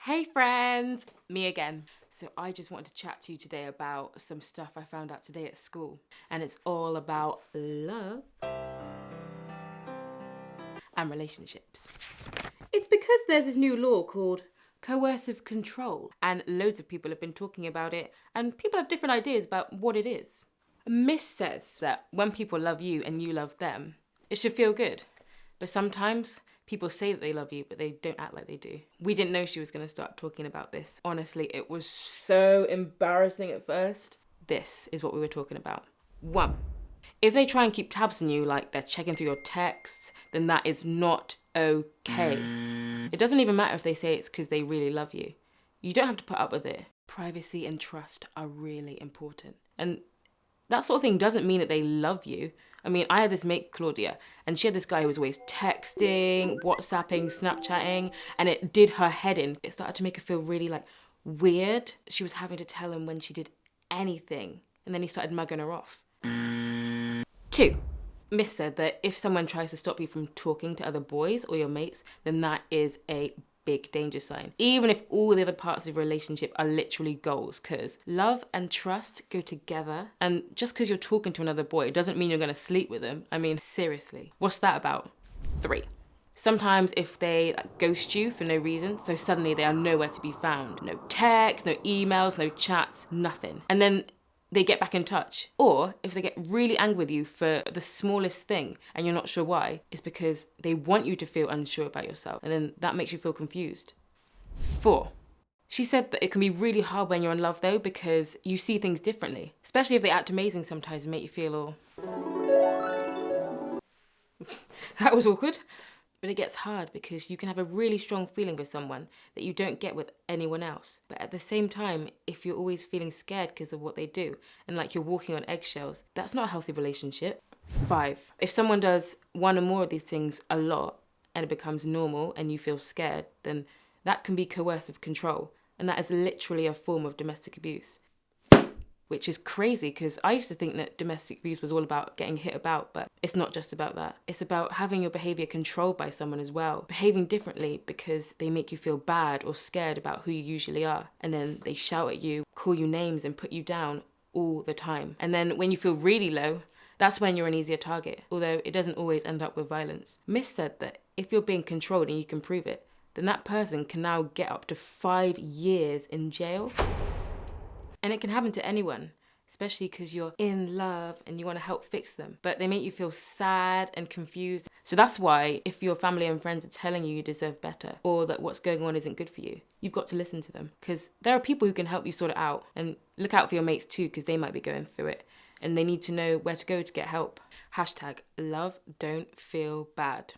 Hey friends, me again. So I just wanted to chat to you today about some stuff I found out today at school. And it's all about love and relationships. It's because there's this new law called coercive control, and loads of people have been talking about it, and people have different ideas about what it is. Miss says that when people love you and you love them, it should feel good. But sometimes people say that they love you, but they don't act like they do. We didn't know she was going to start talking about this. Honestly, it was so embarrassing at first. This is what we were talking about. 1. If they try and keep tabs on you, like they're checking through your texts, then that is not okay. It doesn't even matter if they say it's because they really love you. You don't have to put up with it. Privacy and trust are really important. And that sort of thing doesn't mean that they love you. I mean, I had this mate, Claudia, and she had this guy who was always texting, WhatsApping, Snapchatting, and it did her head in. It started to make her feel really weird. She was having to tell him when she did anything, and then he started mugging her off. 2. Miss said that if someone tries to stop you from talking to other boys or your mates, then that is a big danger sign. Even if all the other parts of a relationship are literally goals, because love and trust go together. And just because you're talking to another boy doesn't mean you're going to sleep with them. I mean, seriously, what's that about? 3. Sometimes if they ghost you for no reason, so suddenly they are nowhere to be found. No texts, no emails, no chats, nothing. And then they get back in touch. Or if they get really angry with you for the smallest thing and you're not sure why, it's because they want you to feel unsure about yourself, and then that makes you feel confused. 4. She said that it can be really hard when you're in love though, because you see things differently, especially if they act amazing sometimes and make you feel all... That was awkward. But it gets hard because you can have a really strong feeling for someone that you don't get with anyone else. But at the same time, if you're always feeling scared because of what they do and you're walking on eggshells, that's not a healthy relationship. 5. If someone does one or more of these things a lot and it becomes normal and you feel scared, then that can be coercive control. And that is literally a form of domestic abuse. Which is crazy because I used to think that domestic abuse was all about getting hit about, but it's not just about that. It's about having your behaviour controlled by someone as well, behaving differently because they make you feel bad or scared about who you usually are. And then they shout at you, call you names and put you down all the time. And then when you feel really low, that's when you're an easier target, although it doesn't always end up with violence. Miss said that if you're being controlled and you can prove it, then that person can now get up to 5 years in jail. And it can happen to anyone, especially because you're in love and you want to help fix them. But they make you feel sad and confused. So that's why if your family and friends are telling you you deserve better or that what's going on isn't good for you, you've got to listen to them. Because there are people who can help you sort it out. And look out for your mates too, because they might be going through it. And they need to know where to go to get help. #LoveDon'tFeelBad.